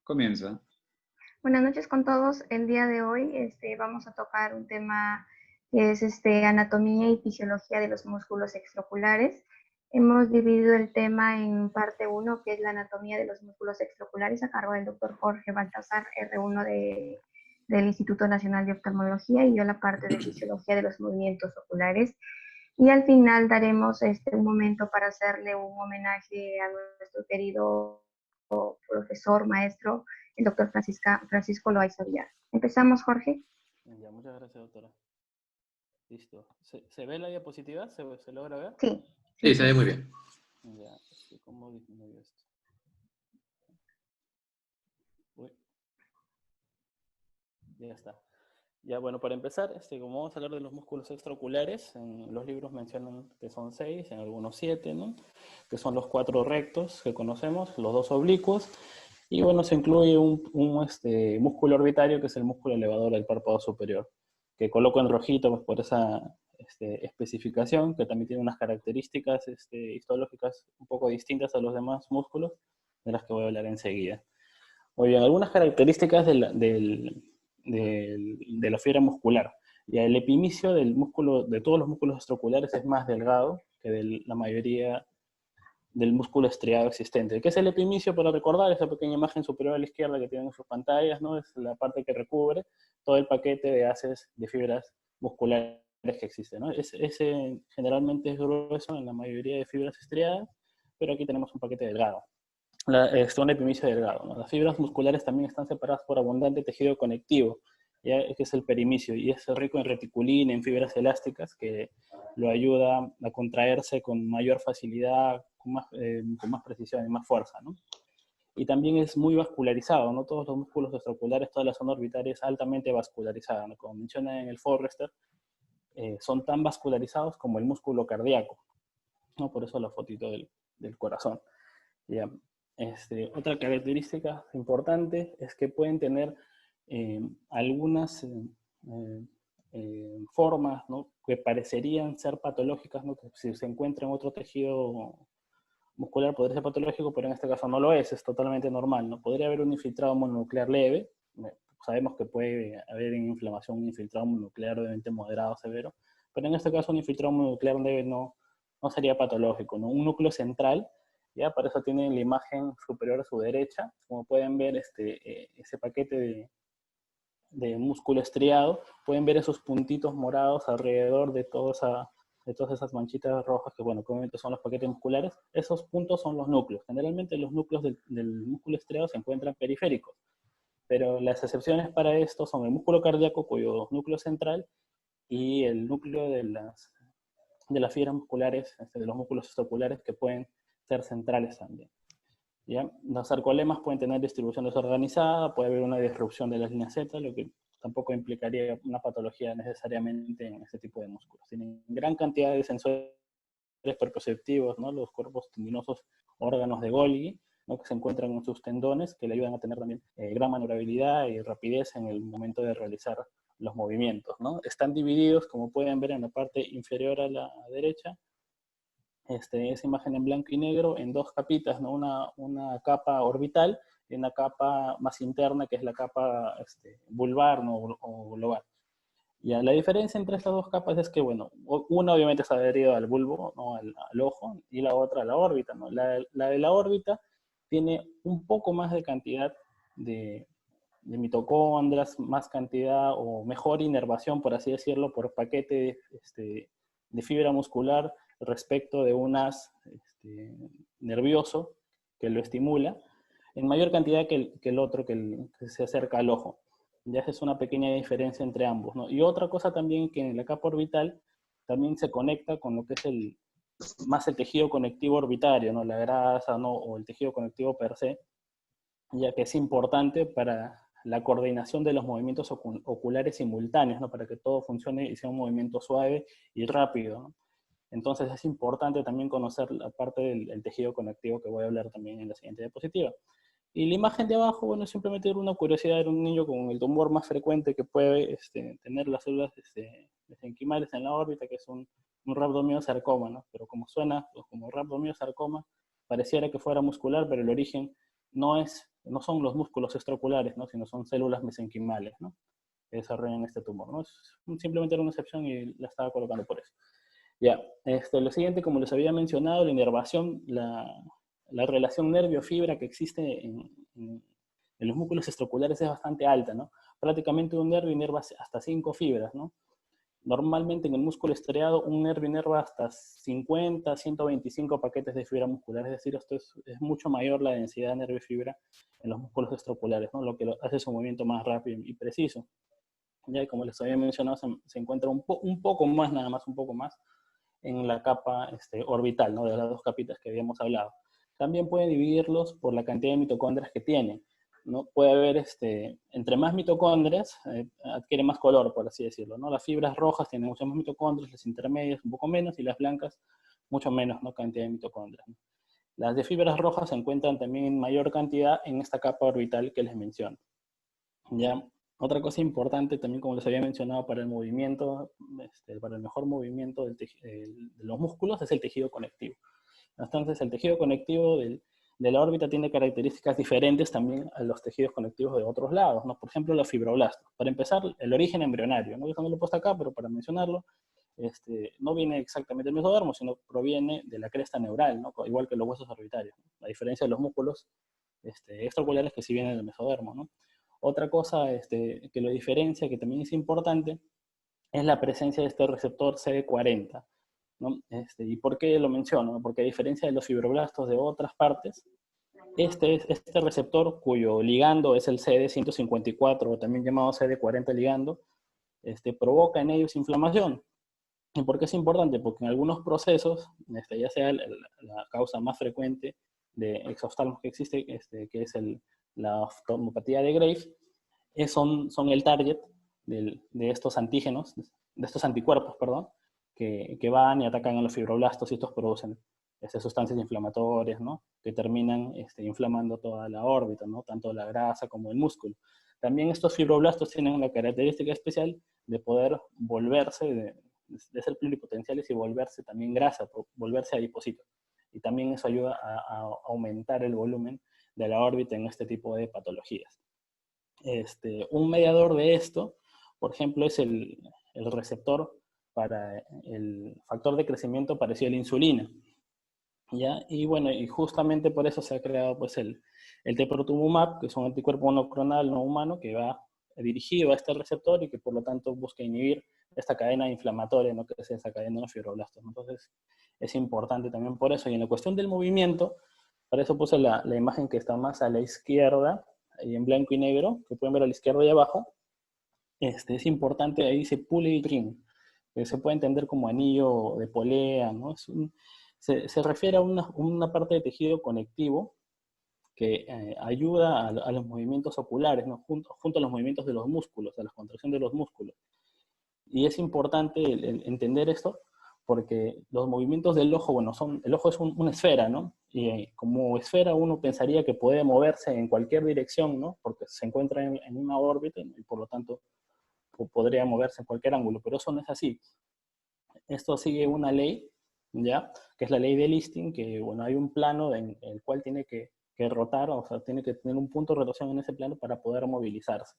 Comienza. Buenas noches con todos. El día de hoy vamos a tocar un tema que es anatomía y fisiología de los músculos extraoculares. Hemos dividido el tema en parte uno, que es la anatomía de los músculos extraoculares, a cargo del doctor Jorge Baltasar, R1 del Instituto Nacional de Oftalmología, y yo la parte de fisiología de los movimientos oculares. Y al final daremos un momento para hacerle un homenaje a nuestro querido profesor, maestro, el doctor Francisco Loaiza Villar. ¿Empezamos, Jorge? Ya, muchas gracias, doctora. Listo. ¿Se ve la diapositiva? ¿Se logra ver? Sí. Sí, se ve muy bien. Ya, ¿cómo disminuyo esto? Uy. Ya está. Ya, bueno, para empezar, como vamos a hablar de los músculos extraoculares, en los libros mencionan que son 6, en algunos 7, ¿no? Que son los 4 rectos que conocemos, los 2 oblicuos, y bueno, se incluye un músculo orbitario, que es el músculo elevador del párpado superior, que coloco en rojito pues, por esa especificación, que también tiene unas características histológicas un poco distintas a los demás músculos, de las que voy a hablar enseguida. Muy bien, algunas características de la fibra muscular. Y el epimicio del músculo, de todos los músculos extraoculares, es más delgado que de la mayoría del músculo estriado existente. ¿Qué es el epimicio? Para recordar, esa pequeña imagen superior a la izquierda que tienen en sus pantallas, ¿no? Es la parte que recubre todo el paquete de haces de fibras musculares que existen, ¿no? Ese generalmente es grueso en la mayoría de fibras estriadas, pero aquí tenemos un paquete delgado. Un epimicio delgado, ¿no? Las fibras musculares también están separadas por abundante tejido conectivo, ¿ya? Que es el perimicio, y es rico en reticulina, en fibras elásticas, que lo ayuda a contraerse con mayor facilidad, con más precisión y más fuerza, ¿no? Y también es muy vascularizado, ¿no? Todos los músculos extraoculares, toda la zona orbital es altamente vascularizada, ¿no? Como menciona en el Forrester, son tan vascularizados como el músculo cardíaco, ¿no? Por eso la fotito del corazón. ¿Ya? Otra característica importante es que pueden tener algunas formas, ¿no? Que parecerían ser patológicas, ¿no? Que si se encuentra en otro tejido muscular podría ser patológico, pero en este caso no lo es totalmente normal, ¿no? Podría haber un infiltrado mononuclear leve, sabemos que puede haber inflamación, un infiltrado mononuclear obviamente moderado o severo, pero en este caso un infiltrado mononuclear leve no sería patológico, ¿no? Un núcleo central, ya para eso tienen la imagen superior a su derecha, como pueden ver ese paquete de músculo estriado, pueden ver esos puntitos morados alrededor de todas esas manchitas rojas que, bueno, obviamente son los paquetes musculares. Esos puntos son los núcleos. Generalmente los núcleos del músculo estriado se encuentran periféricos, pero las excepciones para esto son el músculo cardíaco, cuyo núcleo central, y el núcleo de las fibras musculares, de los músculos extraoculares, que pueden ser centrales también. ¿Ya? Los sarcolemas pueden tener distribución desorganizada, puede haber una disrupción de la línea Z, lo que tampoco implicaría una patología necesariamente en este tipo de músculos. Tienen gran cantidad de sensores perceptivos, ¿no? Los cuerpos tendinosos, órganos de Golgi, ¿no? Que se encuentran en sus tendones, que le ayudan a tener también gran maniobrabilidad y rapidez en el momento de realizar los movimientos, ¿no? Están divididos, como pueden ver en la parte inferior a la derecha, esa imagen en blanco y negro, en dos capitas, ¿no? Una capa orbital y una capa más interna, que es la capa vulvar, ¿no? O global. Ya, la diferencia entre estas dos capas es que, bueno, una obviamente está adherida al bulbo, ¿no? al ojo, y la otra a la órbita, ¿no? La de la órbita tiene un poco más de cantidad de mitocondrias, más cantidad o mejor inervación, por así decirlo, por paquete de fibra muscular respecto de un haz nervioso que lo estimula, en mayor cantidad que el otro, que se acerca al ojo. Ya esa es una pequeña diferencia entre ambos, ¿no? Y otra cosa también, que en la capa orbital también se conecta con lo que es más el tejido conectivo orbitario, ¿no? La grasa, ¿no? O el tejido conectivo per se, ya que es importante para la coordinación de los movimientos oculares simultáneos, ¿no? Para que todo funcione y sea un movimiento suave y rápido, ¿no? Entonces es importante también conocer la parte del tejido conectivo, que voy a hablar también en la siguiente diapositiva. Y la imagen de abajo, bueno, es simplemente una curiosidad de un niño con el tumor más frecuente que puede tener las células mesenquimales en la órbita, que es un rhabdomyosarcoma, ¿no? Pero como suena, pues, como rhabdomyosarcoma, pareciera que fuera muscular, pero el origen no es no son los músculos extraoculares, ¿no? Sino son células mesenquimales, ¿no? Que desarrollan este tumor, ¿no? Simplemente era una excepción y la estaba colocando por eso. Ya, lo siguiente, como les había mencionado, la inervación, la relación nervio-fibra que existe en los músculos extraoculares es bastante alta, ¿no? Prácticamente un nervio inerva hasta 5 fibras, ¿no? Normalmente en el músculo estriado un nervio inerva hasta 50, 125 paquetes de fibra muscular, es decir, esto es mucho mayor la densidad de nervio-fibra en los músculos extraoculares, ¿no? Lo que hace su movimiento más rápido y preciso. Ya, como les había mencionado, se encuentra un poco más, nada más un poco más, en la capa orbital, ¿no? De las dos capitas que habíamos hablado. También puede dividirlos por la cantidad de mitocondrias que tienen, ¿no? Puede haber, entre más mitocondrias, adquiere más color, por así decirlo, ¿no? Las fibras rojas tienen muchas más mitocondrias, las intermedias un poco menos, y las blancas mucho menos, ¿no? Cantidad de mitocondrias, ¿no? Las de fibras rojas se encuentran también en mayor cantidad en esta capa orbital que les menciono. ¿Ya? Otra cosa importante también, como les había mencionado, para el movimiento, para el mejor movimiento de los músculos es el tejido conectivo. Entonces, el tejido conectivo de la órbita tiene características diferentes también a los tejidos conectivos de otros lados, ¿no? Por ejemplo, los fibroblastos. Para empezar, el origen embrionario, ¿no? Yo no lo he puesto acá, pero para mencionarlo, no viene exactamente del mesodermo, sino proviene de la cresta neural, ¿no? Igual que los huesos orbitarios, ¿no? A diferencia de los músculos extraoculares que sí vienen del mesodermo, ¿no? Otra cosa que lo diferencia, que también es importante, es la presencia de este receptor CD40, ¿no? ¿Y por qué lo menciono? Porque a diferencia de los fibroblastos de otras partes, este receptor, cuyo ligando es el CD154, o también llamado CD40 ligando, provoca en ellos inflamación. ¿Y por qué es importante? Porque en algunos procesos, ya sea la causa más frecuente de exoftalmos que existe, que es la oftalmopatía de Graves, son el target de estos antígenos, de estos anticuerpos, perdón, que van y atacan a los fibroblastos y estos producen sustancias inflamatorias, ¿no? Que terminan inflamando toda la órbita, ¿no? Tanto la grasa como el músculo. También estos fibroblastos tienen una característica especial de poder volverse, de ser pluripotenciales y volverse también grasa, volverse adipocitos. Y también eso ayuda a aumentar el volumen de la órbita en este tipo de patologías. Un mediador de esto, por ejemplo, es el receptor para el factor de crecimiento parecido a la insulina. ¿Ya? Y bueno, y justamente por eso se ha creado pues el teprotumumab, que es un anticuerpo monoclonal no humano que va dirigido a este receptor y que por lo tanto busca inhibir esta cadena inflamatoria, ¿no? Que se desencadena en los fibroblastos. Entonces es importante también por eso. Y en la cuestión del movimiento, para eso puse la imagen que está más a la izquierda, y en blanco y negro, que pueden ver a la izquierda y abajo. Es importante, ahí dice pulley ring, que se puede entender como anillo de polea, ¿no? Se refiere a una parte de tejido conectivo que ayuda a los movimientos oculares, ¿no? Junto a los movimientos de los músculos, a la contracción de los músculos. Y es importante entender esto porque los movimientos del ojo, bueno, el ojo es una esfera, ¿no? Y como esfera uno pensaría que puede moverse en cualquier dirección, ¿no? Porque se encuentra en una órbita y por lo tanto podría moverse en cualquier ángulo, pero eso no es así. Esto sigue una ley, ¿ya? Que es la ley de Listing, que, bueno, hay un plano en el cual tiene que rotar, o sea, tiene que tener un punto de rotación en ese plano para poder movilizarse.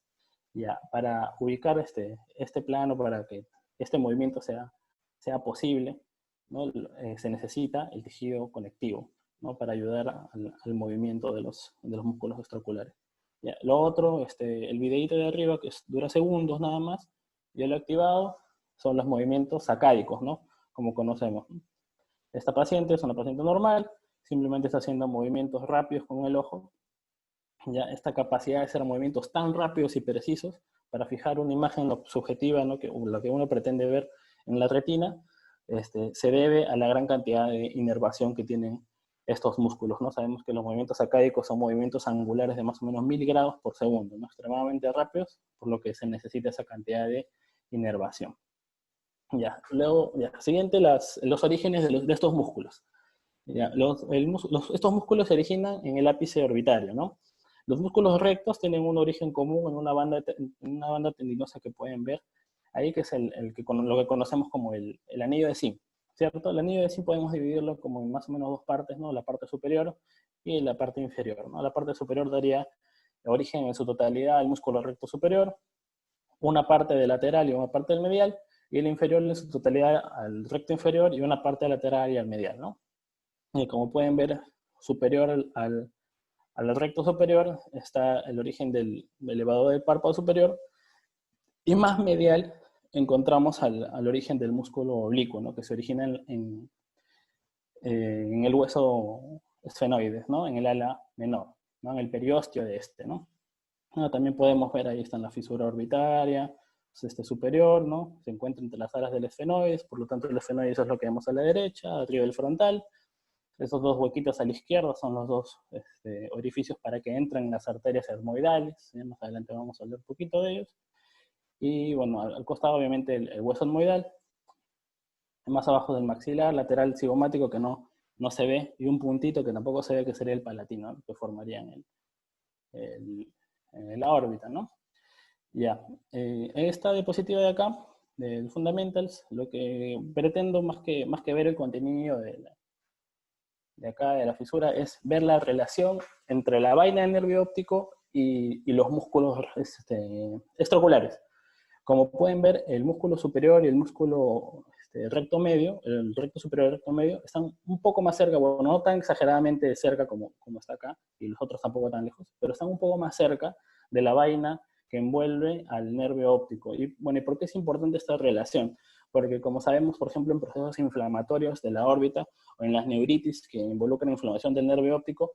Ya, para ubicar este plano, para que este movimiento sea posible, ¿no? Se necesita el tejido conectivo, ¿no? Para ayudar al movimiento de los músculos extraoculares. Ya, lo otro, el videíto de arriba, que dura segundos nada más, yo lo he activado, son los movimientos sacádicos, ¿no? Como conocemos. Esta paciente es una paciente normal, simplemente está haciendo movimientos rápidos con el ojo. Ya esta capacidad de hacer movimientos tan rápidos y precisos para fijar una imagen subjetiva, ¿no? Lo que uno pretende ver en la retina, se debe a la gran cantidad de inervación que tienen estos músculos, ¿no? Sabemos que los movimientos sacádicos son movimientos angulares de más o menos 1000 grados por segundo, ¿no? Extremadamente rápidos, por lo que se necesita esa cantidad de inervación. Ya, luego, siguiente, los orígenes de estos músculos. Ya, estos músculos se originan en el ápice orbitario, ¿no? Los músculos rectos tienen un origen común en una banda tendinosa que pueden ver ahí, que es lo que conocemos como el anillo de Sim, ¿cierto? El anillo de Sim podemos dividirlo como en más o menos dos partes, ¿no? La parte superior y la parte inferior, ¿no? La parte superior daría origen en su totalidad al músculo recto superior, una parte del lateral y una parte del medial, y el inferior en su totalidad al recto inferior y una parte lateral y al medial, ¿no? Y como pueden ver, superior al recto superior está el origen del elevador del párpado superior, y más medial encontramos al origen del músculo oblicuo, ¿no? Que se origina en el hueso esfenoides, ¿no? En el ala menor, ¿no? En el periósteo de este, ¿no? También podemos ver, ahí está la fisura orbitaria, superior, ¿no? Se encuentra entre las alas del esfenoides, por lo tanto el esfenoides es lo que vemos a la derecha, arriba del frontal. Esos dos huequitos a la izquierda son los dos orificios para que entren las arterias etmoidales. Más adelante vamos a hablar un poquito de ellos. Y bueno, al costado obviamente el hueso etmoidal, más abajo del maxilar, lateral cigomático que no se ve, y un puntito que tampoco se ve, que sería el palatino, ¿no? Que formaría en la órbita, ¿no? Ya, en esta diapositiva de acá, del Fundamentals, lo que pretendo más que ver el contenido de acá de la fisura es ver la relación entre la vaina del nervio óptico y los músculos extraoculares. Como pueden ver, el músculo superior y el músculo recto medio, el recto superior y el recto medio, están un poco más cerca, bueno, no tan exageradamente cerca como está acá, y los otros tampoco tan lejos, pero están un poco más cerca de la vaina que envuelve al nervio óptico. Y bueno, ¿y por qué es importante esta relación? Porque como sabemos, por ejemplo, en procesos inflamatorios de la órbita o en las neuritis que involucran inflamación del nervio óptico,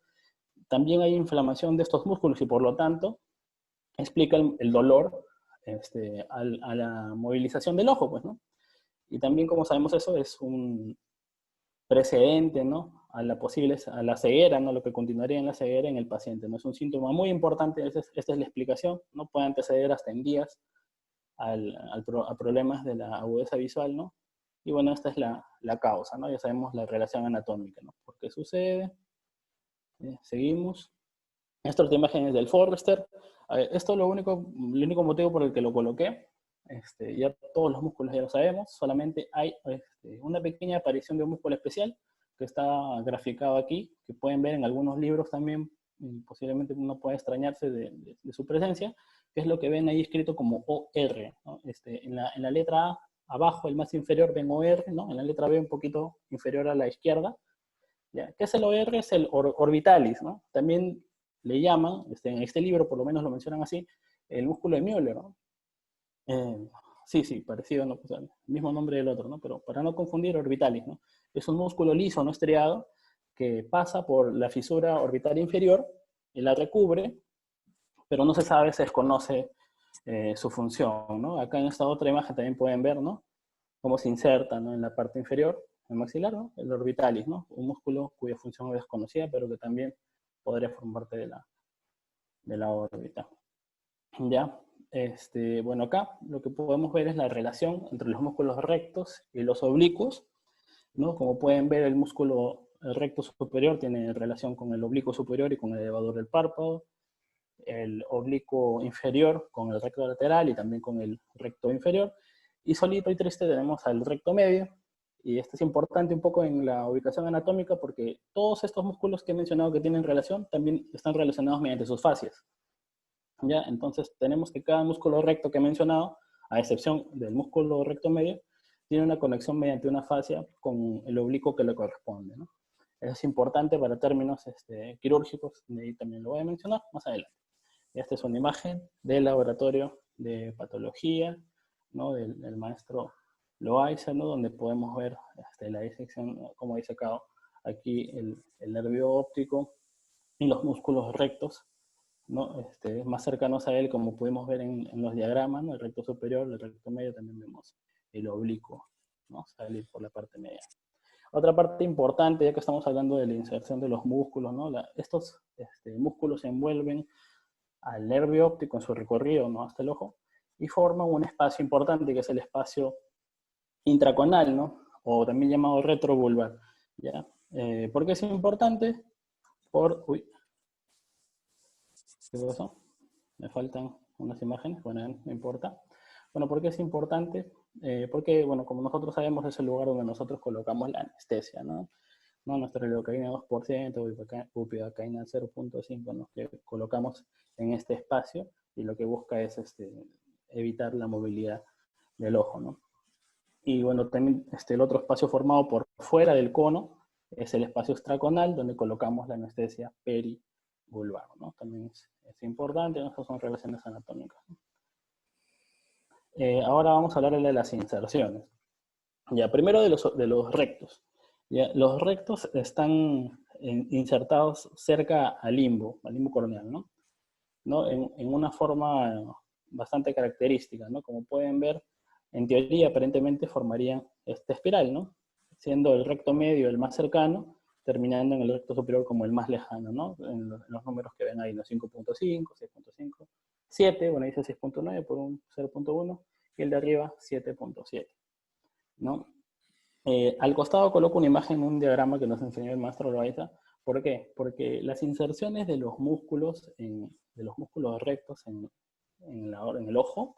también hay inflamación de estos músculos y por lo tanto explica el dolor a la movilización del ojo, pues, ¿no? Y también, como sabemos, eso es un precedente, ¿no? A la ceguera, ¿no? Lo que continuaría en la ceguera en el paciente, ¿no? Es un síntoma muy importante, esta es la explicación, ¿no? Puede anteceder hasta en días a problemas de la agudeza visual, ¿no? Y bueno, esta es la causa, ¿no? Ya sabemos la relación anatómica, ¿no? ¿Por qué sucede? Seguimos. Esta otra imagen es del Forrester. A ver, esto es el único motivo por el que lo coloqué. Ya todos los músculos ya lo sabemos, solamente hay una pequeña aparición de un músculo especial que está graficado aquí, que pueden ver en algunos libros también, y posiblemente uno pueda extrañarse de su presencia, que es lo que ven ahí escrito como OR, ¿no? En la letra A, abajo, el más inferior, ven OR, ¿no? En la letra B, un poquito inferior a la izquierda. ¿Ya? ¿Qué es el OR? Es el orbitalis, ¿no? También le llaman, en este libro por lo menos lo mencionan así, el músculo de Müller, ¿no? Sí, parecido, ¿no? Pues, el mismo nombre del otro, ¿no? Pero para no confundir, orbitalis, ¿no? Es un músculo liso, no estriado, que pasa por la fisura orbital inferior y la recubre, pero no se sabe, se desconoce su función, ¿no? Acá en esta otra imagen también pueden ver, ¿no? Cómo se inserta, ¿no? En la parte inferior, el maxilar, ¿no? El orbitalis, ¿no? Un músculo cuya función es desconocida, pero que también podría formar parte de la órbita. ¿Ya? Bueno, acá lo que podemos ver es la relación entre los músculos rectos y los oblicuos, ¿no? Como pueden ver, el músculo recto superior tiene relación con el oblicuo superior y con el elevador del párpado, el oblicuo inferior con el recto lateral y también con el recto inferior, y solito y triste tenemos al recto medio, y esto es importante un poco en la ubicación anatómica porque todos estos músculos que he mencionado que tienen relación también están relacionados mediante sus fascias. ¿Ya? Entonces tenemos que cada músculo recto que he mencionado, a excepción del músculo recto medio, tiene una conexión mediante una fascia con el oblicuo que le corresponde, ¿no? Eso es importante para términos quirúrgicos, y también lo voy a mencionar más adelante. Esta es una imagen del laboratorio de patología, ¿no? del maestro Loaiza, ¿no? Donde podemos ver la disección, como dice acá, aquí el nervio óptico y los músculos rectos, ¿no? Más cercanos a él, como pudimos ver en los diagramas, ¿no? El recto superior, el recto medio, también vemos el oblicuo, ¿no? Salir por la parte media. Otra parte importante, ya que estamos hablando de la inserción de los músculos, ¿no? Estos músculos se envuelven al nervio óptico en su recorrido, ¿no? Hasta el ojo, y forman un espacio importante que es el espacio intraconal, ¿no? O también llamado retrovulvar, ¿ya? ¿Por qué es importante? Uy, ¿qué pasó? Me faltan unas imágenes, bueno, no importa. Bueno, ¿por qué es importante? Porque, bueno, como nosotros sabemos, es el lugar donde nosotros colocamos la anestesia, ¿no? ¿no? Nuestra lidocaína 2%, bupivacaína 0.5, ¿no? Que colocamos en este espacio y lo que busca es evitar la movilidad del ojo, ¿no? Y bueno, también el otro espacio formado por fuera del cono es el espacio extraconal, donde colocamos la anestesia perivulvar, ¿no? También es importante, ¿no? Estas son relaciones anatómicas, ¿no? Ahora vamos a hablar de las inserciones. Ya, primero de los rectos. Ya, los rectos están insertados cerca al limbo corneal, ¿no? En una forma bastante característica, ¿no? Como pueden ver, en teoría aparentemente formarían esta espiral, ¿no? Siendo el recto medio el más cercano, terminando en el recto superior como el más lejano, ¿no? En los números que ven ahí, ¿no? 5.5, 6.5, 7, bueno, dice 6.9 por un 0.1, y el de arriba 7.7, ¿no? Al costado coloco una imagen, un diagrama que nos enseñó el maestro Loaiza. ¿Por qué? Porque las inserciones de los músculos, de los músculos rectos en el ojo,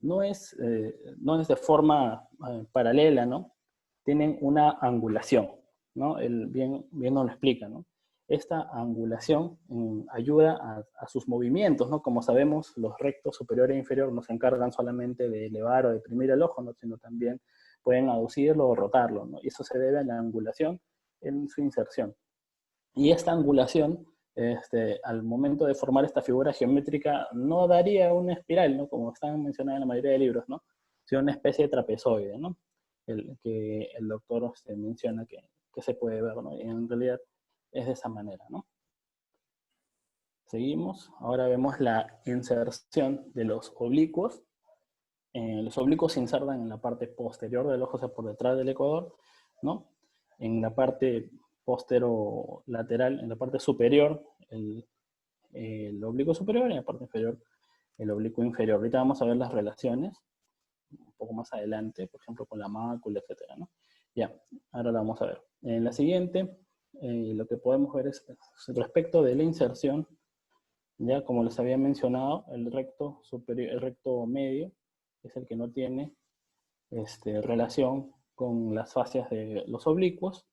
no es de forma paralela, ¿no? Tienen una angulación, ¿no? Bien nos lo explica, ¿no? Esta angulación ayuda a sus movimientos, ¿no? Como sabemos, los rectos superior e inferior no se encargan solamente de elevar o deprimir el ojo, ¿no? Sino también pueden aducirlo o rotarlo, ¿no? Y eso se debe a la angulación en su inserción. Y esta angulación, al momento de formar esta figura geométrica, no daría una espiral, ¿no? Como están mencionados en la mayoría de libros, ¿no? Sino una especie de trapezoide, ¿no? Que el doctor menciona que se puede ver, ¿no? Y en realidad es de esa manera, ¿no? Seguimos. Ahora vemos la inserción de los oblicuos. Los oblicuos se insertan en la parte posterior del ojo, o sea, por detrás del ecuador, ¿no? En la parte posterolateral, en la parte superior, el oblicuo superior, y en la parte inferior, el oblicuo inferior. Ahorita vamos a ver las relaciones, un poco más adelante, por ejemplo, con la mácula, etcétera, ¿no? Ya, ahora la vamos a ver. En la siguiente, lo que podemos ver es respecto de la inserción, ya como les había mencionado, el recto superior, el recto medio, es el que no tiene relación con las fascias de los oblicuos.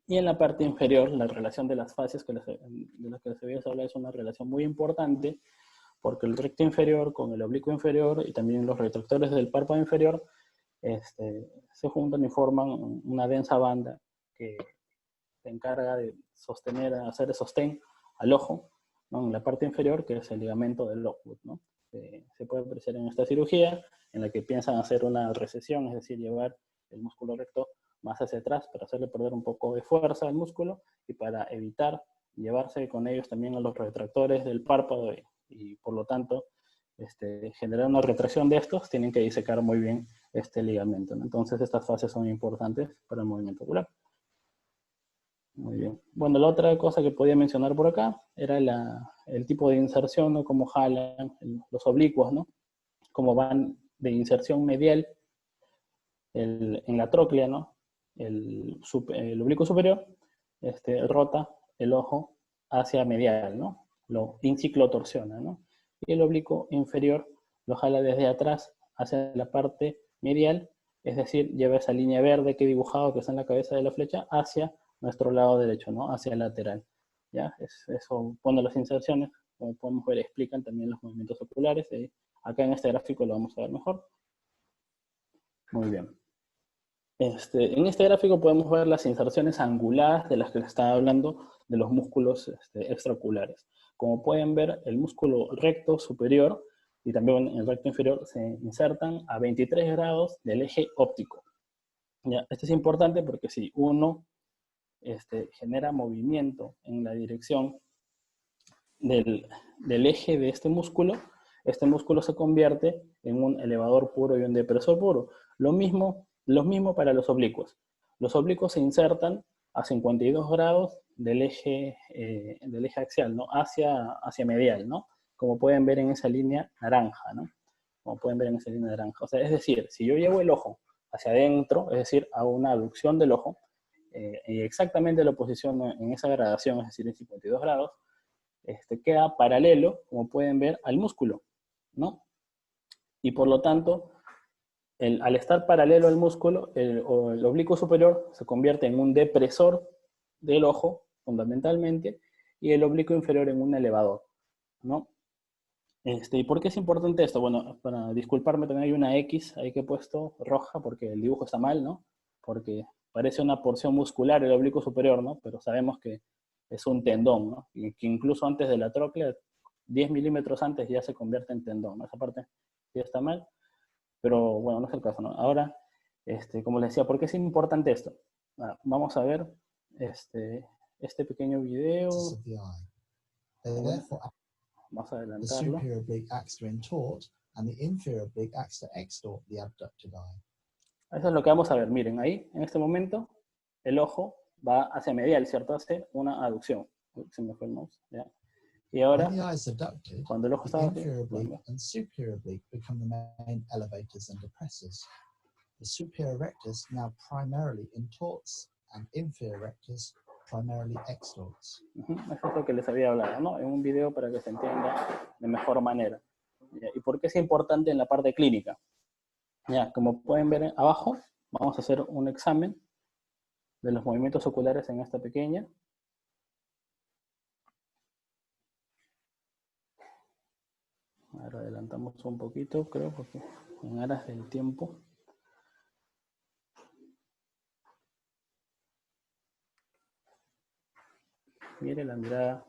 Y en la parte inferior, la relación de las fascias de las que les había hablado es una relación muy importante, porque el recto inferior con el oblicuo inferior y también los retractores del párpado inferior se juntan y forman una densa banda que se encarga de sostener, hacer el sostén al ojo, ¿no? En la parte inferior, que es el ligamento del Lockwood, ¿no? Se puede apreciar en esta cirugía, en la que piensan hacer una recesión, es decir, llevar el músculo recto más hacia atrás para hacerle perder un poco de fuerza al músculo y para evitar llevarse con ellos también a los retractores del párpado y por lo tanto generar una retracción de estos, tienen que disecar muy bien este ligamento, ¿no? Entonces estas fases son importantes para el movimiento ocular. Muy bien. Bueno, la otra cosa que podía mencionar por acá era el tipo de inserción, ¿no? Cómo jalan los oblicuos, ¿no? Cómo van de inserción medial en la tróclea, ¿no? El oblicuo superior rota el ojo hacia medial, ¿no? Lo inciclotorsiona, ¿no? Y el oblicuo inferior lo jala desde atrás hacia la parte medial, es decir, lleva esa línea verde que he dibujado, que está en la cabeza de la flecha, hacia nuestro lado derecho, ¿no? Hacia el lateral. ¿Ya? Eso, cuando las inserciones, como podemos ver, explican también los movimientos oculares. Acá en este gráfico lo vamos a ver mejor. Muy bien. En este gráfico podemos ver las inserciones anguladas de las que les estaba hablando, de los músculos extraoculares. Como pueden ver, el músculo recto superior y también el recto inferior se insertan a 23 grados del eje óptico. ¿Ya? Esto es importante porque si uno genera movimiento en la dirección del eje de este músculo se convierte en un elevador puro y un depresor puro. Lo mismo para los oblicuos. Los oblicuos se insertan a 52 grados del eje axial, ¿no? Hacia medial, ¿no? Como pueden ver en esa línea naranja, ¿no? Como pueden ver en esa línea naranja. O sea, es decir, si yo llevo el ojo hacia adentro, es decir, hago una aducción del ojo, y exactamente lo posiciono en esa gradación, es decir, en 52 grados, queda paralelo, como pueden ver, al músculo, ¿no? Y por lo tanto, al estar paralelo al músculo, el oblicuo superior se convierte en un depresor del ojo, fundamentalmente, y el oblicuo inferior en un elevador, ¿no? ¿Y por qué es importante esto? Bueno, para disculparme también hay una X ahí que he puesto roja porque el dibujo está mal, ¿no? Porque parece una porción muscular el oblicuo superior, ¿no? Pero sabemos que es un tendón, ¿no? Y que incluso antes de la tróclea, 10 milímetros antes ya se convierte en tendón, ¿no? Esa parte ya está mal, pero bueno, no es el caso, ¿no? Ahora, como les decía, ¿por qué es importante esto? Vamos a ver este pequeño video. Vamos a The adelantarlo. superior oblique acts to intort, and the inferior oblique acts to extort the abducted eye. Eso es lo que vamos a ver. Miren, ahí, en este momento, el ojo va hacia medial, ¿cierto? Hace una aducción. Uy, se me fue el mouse, ¿ya? Y ahora, When the eye is abducted, cuando el ojo the está aquí, inferior oblique bueno, and superior oblique become the main elevators and depressors. The superior rectus now primarily intorts, and inferior rectus primarily extorts. eso es lo que les había hablado, ¿no? En un video para que se entienda de mejor manera. ¿Ya? ¿Y por qué es importante en la parte clínica? Ya, como pueden ver abajo, vamos a hacer un examen de los movimientos oculares en esta pequeña. Ahora adelantamos un poquito, creo, porque en aras del tiempo. Mire la mirada.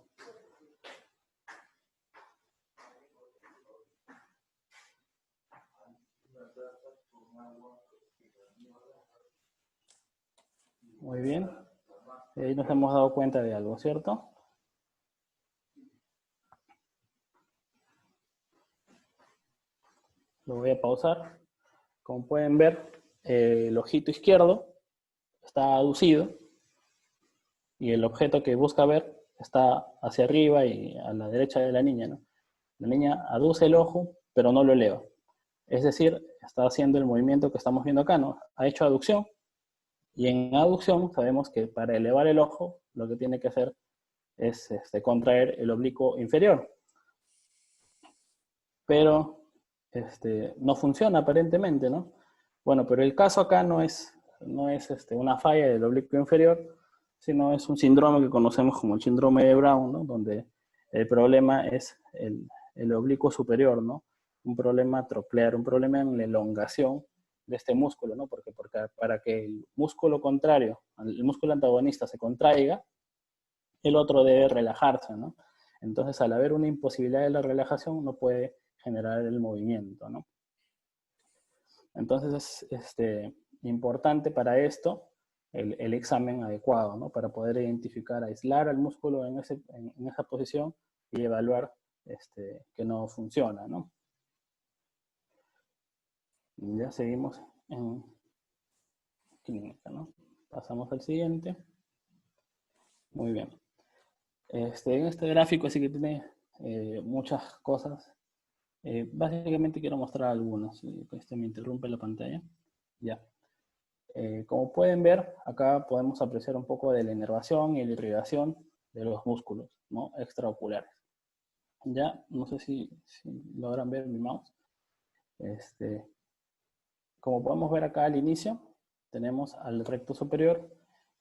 Muy bien. Ahí nos hemos dado cuenta de algo, ¿cierto? Lo voy a pausar. Como pueden ver, el ojito izquierdo está aducido y el objeto que busca ver está hacia arriba y a la derecha de la niña, ¿no? La niña aduce el ojo, pero no lo eleva. Es decir, está haciendo el movimiento que estamos viendo acá, ¿no? Ha hecho aducción, y en aducción sabemos que para elevar el ojo, lo que tiene que hacer es contraer el oblicuo inferior. Pero no funciona aparentemente, ¿no? Bueno, pero el caso acá no es una falla del oblicuo inferior, sino es un síndrome que conocemos como el síndrome de Brown, ¿no? Donde el problema es el oblicuo superior, ¿no? Un problema troclear, un problema en la elongación de este músculo, ¿no? Porque para que el músculo contrario, el músculo antagonista se contraiga, el otro debe relajarse, ¿no? Entonces, al haber una imposibilidad de la relajación, no puede generar el movimiento, ¿no? Entonces es importante para esto el examen adecuado, ¿no? Para poder identificar, aislar al músculo en esa posición y evaluar que no funciona, ¿no? Ya seguimos en clínica, ¿no? Pasamos al siguiente. Muy bien. En este gráfico sí que tiene muchas cosas. Básicamente quiero mostrar algunas. Me interrumpe la pantalla. Ya. Como pueden ver, acá podemos apreciar un poco de la inervación y la irrigación de los músculos, ¿no? Extraoculares. Ya, no sé si logran ver mi mouse. Como podemos ver acá al inicio, tenemos al recto superior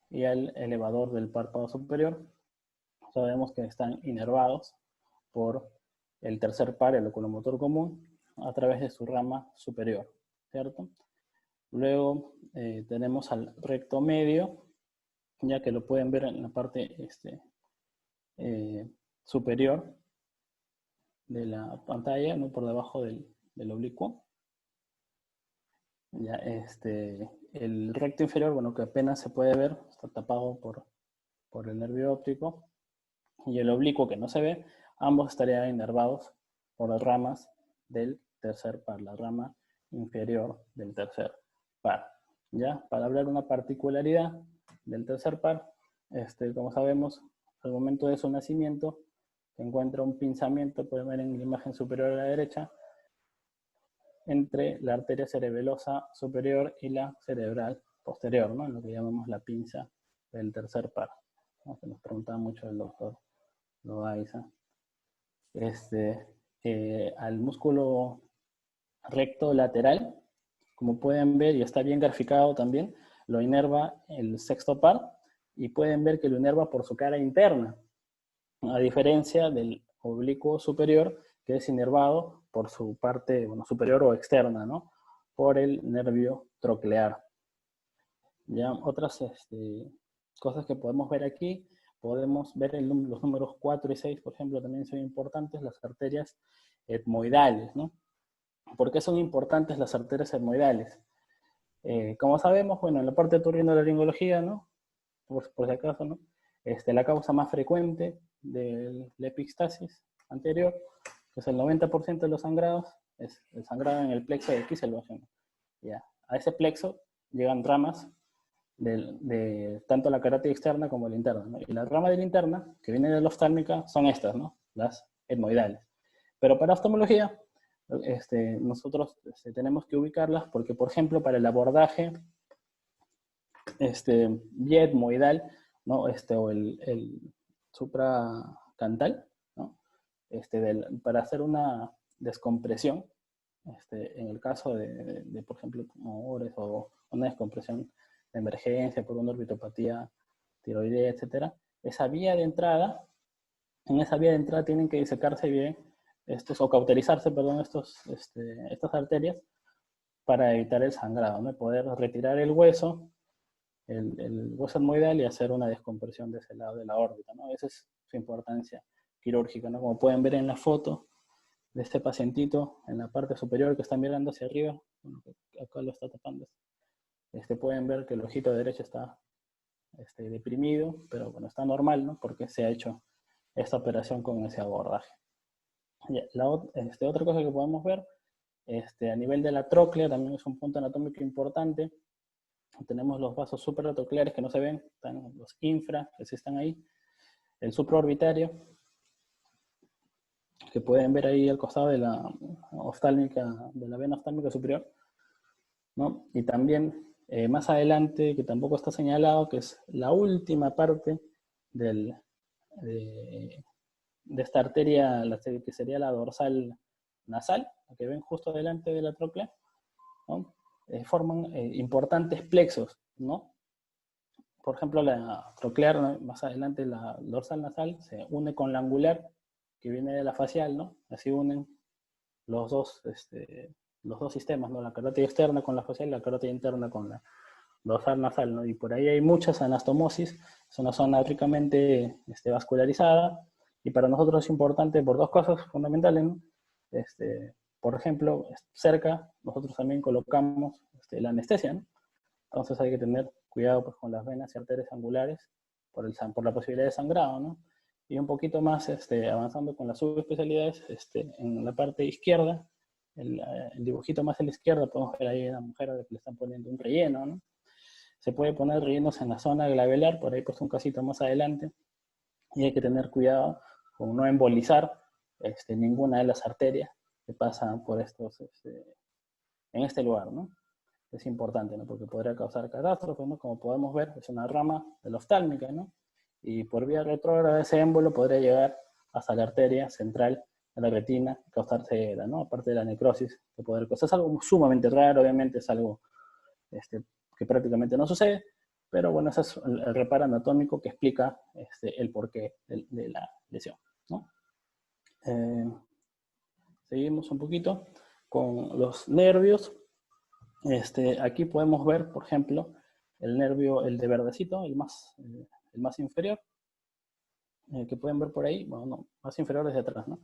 y al elevador del párpado superior. Sabemos que están inervados por el tercer par, el oculomotor común, a través de su rama superior, ¿cierto? Luego tenemos al recto medio, ya que lo pueden ver en la parte superior de la pantalla, ¿no? Por debajo del oblicuo. Ya, el recto inferior, bueno, que apenas se puede ver, está tapado por el nervio óptico, y el oblicuo que no se ve, ambos estarían inervados por las ramas del tercer par, la rama inferior del tercer par. ¿Ya? Para hablar una particularidad del tercer par, como sabemos, al momento de su nacimiento, se encuentra un pinzamiento, pueden ver en la imagen superior a la derecha, entre la arteria cerebelosa superior y la cerebral posterior, ¿no? Lo que llamamos la pinza del tercer par, ¿no? Que nos preguntaba mucho el doctor Loaiza. Al músculo recto lateral como pueden ver, y está bien graficado también, lo inerva el sexto par, y pueden ver que lo inerva por su cara interna, a diferencia del oblicuo superior, que es inervado por su parte, bueno, superior o externa, ¿no? Por el nervio troclear. Ya otras cosas que podemos ver aquí, podemos ver los números 4 y 6, por ejemplo, también son importantes, las arterias etmoidales, ¿no? ¿Por qué son importantes las arterias etmoidales? Como sabemos, bueno, en la parte de otorrinolaringología, ¿no? Por si acaso, ¿no? La causa más frecuente de la epistasis anterior, que es el 90% de los sangrados, es el sangrado en el plexo de Kieselbach. Ya. A ese plexo llegan ramas de tanto la carótida externa como la interna, ¿no? Y la rama de la interna, que viene de la oftálmica, son estas, ¿no? Las etmoidales. Pero para oftalmología, nosotros tenemos que ubicarlas porque, por ejemplo, para el abordaje vía etmoidal, ¿no? O el supracantal, ¿no? Para hacer una descompresión, en el caso de, por ejemplo, tumores o una descompresión de emergencia por una orbitopatía tiroidea, etcétera, en esa vía de entrada tienen que disecarse bien o cauterizarse, perdón, estas arterias para evitar el sangrado, ¿no? Poder retirar el hueso etmoidal y hacer una descompresión de ese lado de la órbita, ¿no? Esa es su importancia quirúrgica, ¿no? Como pueden ver en la foto de este pacientito, en la parte superior que están mirando hacia arriba, bueno, acá lo está tapando, pueden ver que el ojito derecho está deprimido, pero bueno, está normal, ¿no? Porque se ha hecho esta operación con ese abordaje. Otra cosa que podemos ver, a nivel de la tróclea, también es un punto anatómico importante. Tenemos los vasos supratrocleares que no se ven, están los infra, que sí están ahí, el supraorbitario, que pueden ver ahí al costado de la oftálmica, de la vena oftálmica superior, ¿no? Y también más adelante, que tampoco está señalado, que es la última parte de esta arteria, que sería la dorsal nasal, la que ven justo delante de la tróclea, ¿no? Forman importantes plexos, ¿no? Por ejemplo, la troclear, ¿no? Más adelante la dorsal nasal se une con la angular, que viene de la facial, ¿no? Así unen los dos sistemas, ¿no? La carótida externa con la facial y la carótida interna con la dorsal nasal, ¿no? Y por ahí hay muchas anastomosis, es una zona ricamente vascularizada, y para nosotros es importante por dos cosas fundamentales, ¿no? Por ejemplo, cerca nosotros también colocamos la anestesia, ¿no? Entonces hay que tener cuidado, pues, con las venas y arterias angulares por la posibilidad de sangrado, ¿no? Y un poquito más avanzando con las subespecialidades, en la parte izquierda, el dibujito más a la izquierda, podemos ver ahí a la mujer a la que le están poniendo un relleno, ¿no? Se puede poner rellenos en la zona glabelar, por ahí puesto un casito más adelante, y hay que tener cuidado con no embolizar ninguna de las arterias que pasan por en este lugar, ¿no? Es importante, ¿no? Porque podría causar catástrofes, ¿no? Como podemos ver, es una rama de la oftálmica, ¿no? Y por vía retrógrada ese émbolo podría llegar hasta la arteria central de la retina y causar ceguera, ¿no? Aparte de la necrosis que podría causar. Es algo sumamente raro, obviamente es algo que prácticamente no sucede, pero bueno, ese es el reparo anatómico que explica el porqué de la lesión, ¿no? Seguimos un poquito con los nervios. Aquí podemos ver, por ejemplo, el nervio, el de verdecito, el más inferior, que pueden ver por ahí, bueno, no, más inferior desde atrás, ¿no?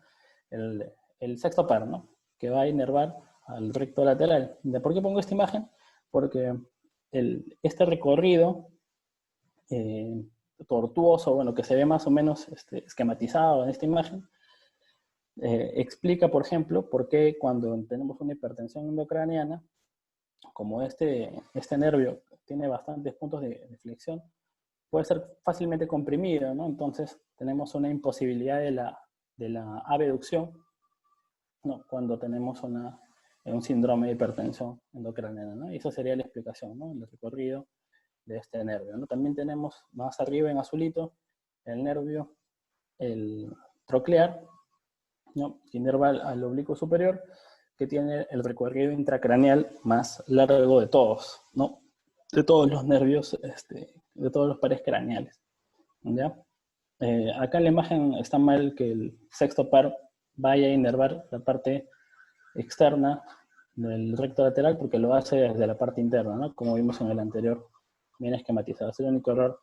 El sexto par, ¿no? Que va a inervar al recto lateral. ¿Por qué pongo esta imagen? Porque este recorrido tortuoso, bueno, que se ve más o menos esquematizado en esta imagen, explica, por ejemplo, por qué cuando tenemos una hipertensión endocraniana, como este nervio tiene bastantes puntos de flexión, puede ser fácilmente comprimido, ¿no? Entonces tenemos una imposibilidad de la abducción, ¿no? Cuando tenemos un síndrome de hipertensión endocraniana, ¿no? Y esa sería la explicación, ¿no? El recorrido de este nervio, ¿no? También tenemos más arriba en azulito el nervio, el troclear, ¿no? Que inerva al oblicuo superior, que tiene el recorrido intracraneal más largo de todos, ¿no? De todos los nervios, de todos los pares craneales, ¿ya? Acá en la imagen está mal que el sexto par vaya a inervar la parte externa del recto lateral porque lo hace desde la parte interna, ¿no? Como vimos en el anterior, bien esquematizado. Es el único error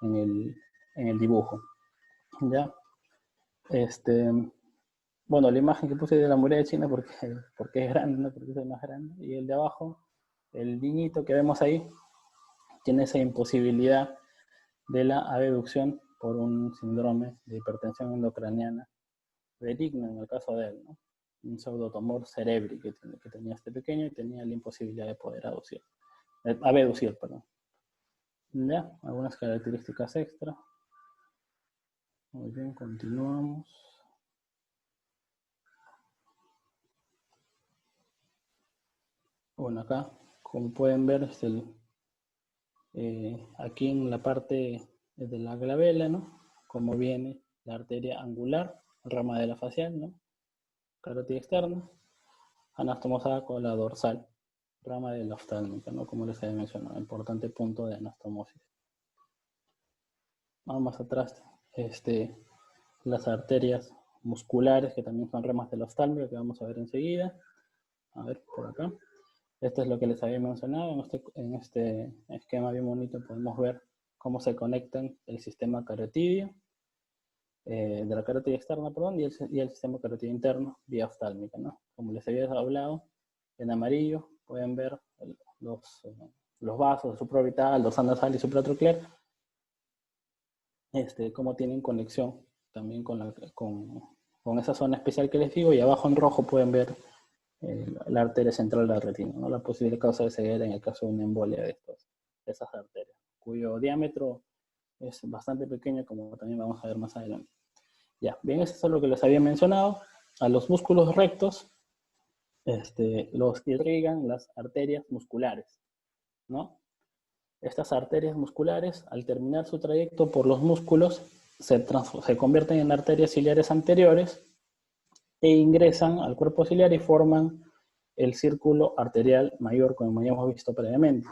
en el dibujo, ¿ya? Bueno, la imagen que puse de la muralla de China porque es grande, ¿no? Porque es más grande. Y el de abajo, el niñito que vemos ahí, tiene esa imposibilidad de la abducción por un síndrome de hipertensión endocraniana benigno en el caso de él, ¿no? Un pseudotumor cerebri que tenía este pequeño y tenía la imposibilidad de poder abducir, perdón. Ya, algunas características extra. Muy bien, continuamos. Bueno, acá, como pueden ver, aquí en la parte de la glabela, ¿no? Como viene la arteria angular, rama de la facial, ¿no? Carótida externa, anastomosada con la dorsal, rama de la oftálmica, ¿no? Como les había mencionado, importante punto de anastomosis. Vamos más atrás, las arterias musculares, que también son ramas de la oftálmica, que vamos a ver enseguida. A ver, por acá. Esto es lo que les había mencionado. En este esquema bien bonito podemos ver cómo se conectan el sistema carotidio, de la carótida externa, perdón, y el sistema carotidio interno vía oftálmica, ¿no? Como les había hablado, en amarillo pueden ver los vasos supraorbital, dorsal nasal y supratronclear, cómo tienen conexión también con esa zona especial que les digo, y abajo en rojo pueden ver la arteria central de la retina, ¿no? La posible causa de ceguera en el caso de una embolia de esas arterias, cuyo diámetro es bastante pequeño, como también vamos a ver más adelante. Ya, bien, eso es lo que les había mencionado. A los músculos rectos los irrigan las arterias musculares, ¿no? Estas arterias musculares, al terminar su trayecto por los músculos, se convierten en arterias ciliares anteriores e ingresan al cuerpo ciliar y forman el círculo arterial mayor, como ya hemos visto previamente.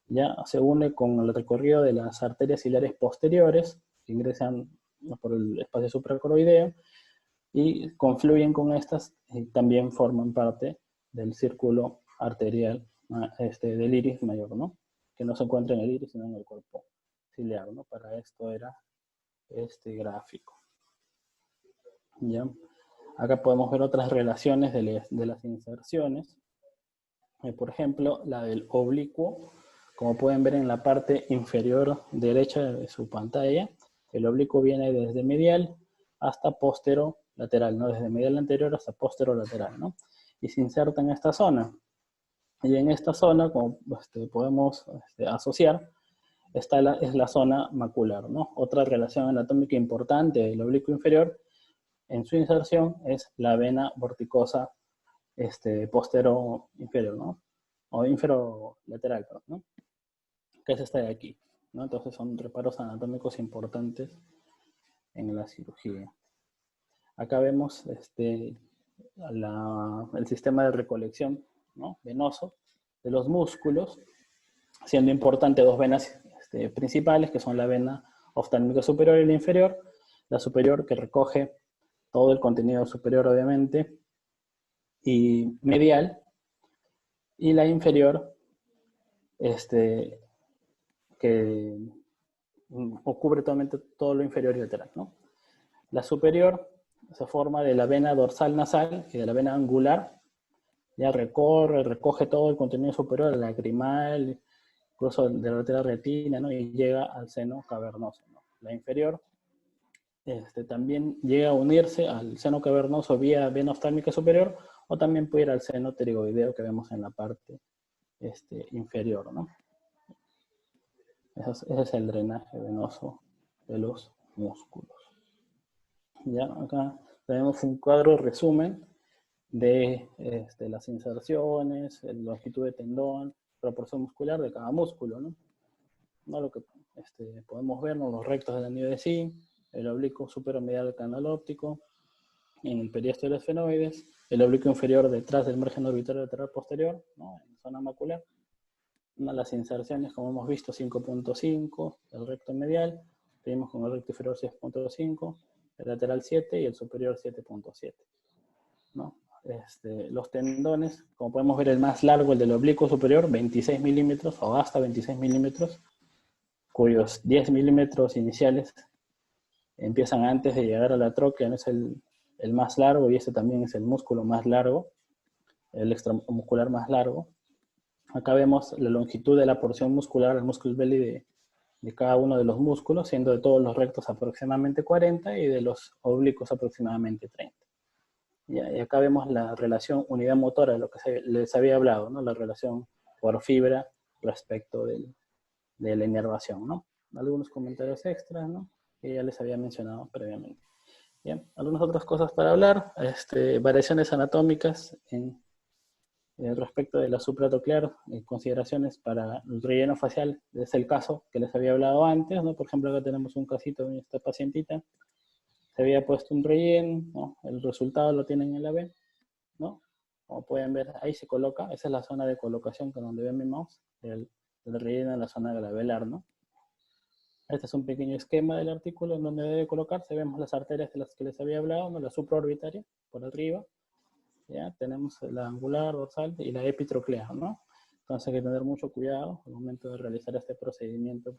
Ya se une con el recorrido de las arterias ciliares posteriores, que ingresan por el espacio supracoroideo, y confluyen con estas y también forman parte del círculo arterial del iris mayor, ¿no? Que no se encuentra en el iris, sino en el cuerpo ciliar, ¿no? Para esto era este gráfico. ¿Ya? Acá podemos ver otras relaciones de las inserciones. Por ejemplo, la del oblicuo. Como pueden ver en la parte inferior derecha de su pantalla, el oblicuo viene desde medial hasta posterolateral, ¿no? Desde medial anterior hasta posterolateral, ¿no? Y se inserta en esta zona. Y en esta zona, como podemos asociar, es la zona macular, ¿no? Otra relación anatómica importante del oblicuo inferior en su inserción es la vena vorticosa postero inferior, ¿no? O inferolateral, ¿no? Que es esta de aquí, ¿no? Entonces son reparos anatómicos importantes en la cirugía. Acá vemos el sistema de recolección, ¿no? Venoso de los músculos, siendo importante dos venas principales, que son la vena oftálmica superior y la inferior. La superior, que recoge todo el contenido superior, obviamente, y medial, y la inferior, que cubre totalmente todo lo inferior y lateral, ¿no? La superior se forma de la vena dorsal nasal y de la vena angular, ya recoge todo el contenido superior, el lacrimal, incluso de la retina, ¿no? Y llega al seno cavernoso, ¿no? La inferior también llega a unirse al seno cavernoso vía vena oftálmica superior, o también puede ir al seno pterigoideo que vemos en la parte inferior, ¿no? Ese es el drenaje venoso de los músculos. Ya acá tenemos un cuadro resumen de las inserciones, la longitud de tendón, proporción muscular de cada músculo, ¿no? Lo que podemos ver, ¿no? Los rectos del anillo de Zinc, el oblicuo superomedial del canal óptico, en el periósteo de los esfenoides, el oblicuo inferior detrás del margen orbitario lateral posterior, ¿no? En la zona macular. Las inserciones, como hemos visto, 5.5, el recto medial, seguimos con el recto inferior 6.5, el lateral 7 y el superior 7.7, ¿no? Los tendones, como podemos ver, el más largo, el del oblicuo superior, 26 milímetros o hasta 26 milímetros, cuyos 10 milímetros iniciales empiezan antes de llegar a la tróquea, ¿no? Es el más largo, y este también es el músculo más largo, el extramuscular más largo. Acá vemos la longitud de la porción muscular, el musculus belli de cada uno de los músculos, siendo de todos los rectos aproximadamente 40 y de los oblicuos aproximadamente 30. Y acá vemos la relación unidad motora, de lo que les había hablado, ¿no? La relación por fibra respecto de la inervación, ¿no? Algunos comentarios extras, ¿no? Que ya les había mencionado previamente. Bien, algunas otras cosas para hablar, variaciones anatómicas respecto de la supratroquear, consideraciones para el relleno facial, es el caso que les había hablado antes, ¿no? Por ejemplo, acá tenemos un casito de esta pacientita, se había puesto un relleno, ¿no? El resultado lo tienen en la B, ¿no? Como pueden ver, ahí se coloca, esa es la zona de colocación con donde ven mi mouse, el relleno en la zona glabellar, ¿no? Este es un pequeño esquema del artículo en donde debe colocarse, vemos las arterias de las que les había hablado, ¿no? La supraorbitaria, por arriba, ¿ya? Tenemos la angular, dorsal y la epitroclea, ¿no? Entonces hay que tener mucho cuidado al momento de realizar este procedimiento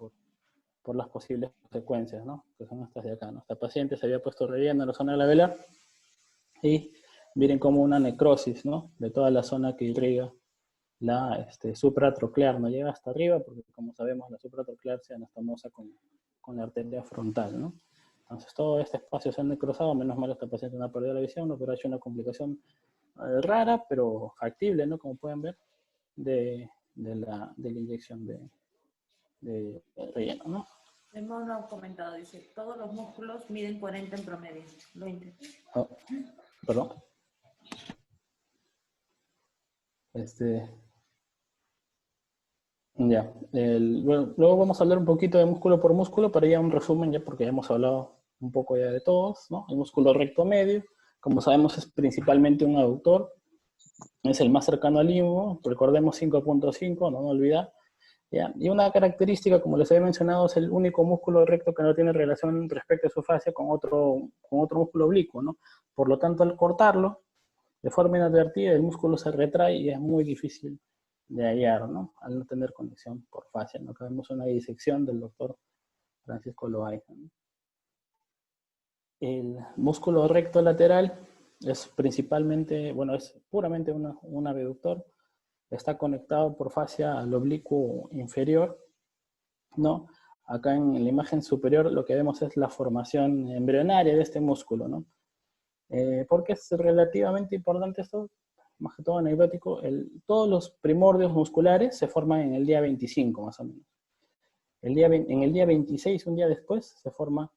por las posibles consecuencias, ¿no? Que son estas de acá, ¿no? Esta paciente se había puesto relleno en la zona glabellar y miren como una necrosis, ¿no? De toda la zona que irriga la supratroclear, no llega hasta arriba porque, como sabemos, la supratroclear se anastomosa con la arteria frontal, ¿no? Entonces todo este espacio se ha necrosado, menos mal esta paciente no ha perdido la visión, no, pero ha hecho una complicación rara, pero factible, ¿no? Como pueden ver, de la inyección de relleno, ¿no? Hemos comentado, dice, todos los músculos miden 40 en promedio. Lo intenté. Oh, perdón. Ya. Bueno, luego vamos a hablar un poquito de músculo por músculo, para ya un resumen, ya porque ya hemos hablado un poco ya de todos, ¿no? El músculo recto medio, como sabemos, es principalmente un aductor, es el más cercano al limbo, recordemos 5.5, no olvidar. ¿Ya? Y una característica, como les había mencionado, es el único músculo recto que no tiene relación respecto a su fascia con otro músculo oblicuo, ¿no? Por lo tanto, al cortarlo, de forma inadvertida, el músculo se retrae y es muy difícil de hallar, ¿no? Al no tener conexión por fascia, ¿no? Acá vemos una disección del doctor Francisco Loaiza, ¿no? El músculo recto lateral es principalmente, bueno, es puramente un abductor. Está conectado por fascia al oblicuo inferior, ¿no? Acá en la imagen superior lo que vemos es la formación embrionaria de este músculo, ¿no? ¿Por qué es relativamente importante esto? Más que todo anecdótico, todos los primordios musculares se forman en el día 25, más o menos. En el día 26, un día después, se forma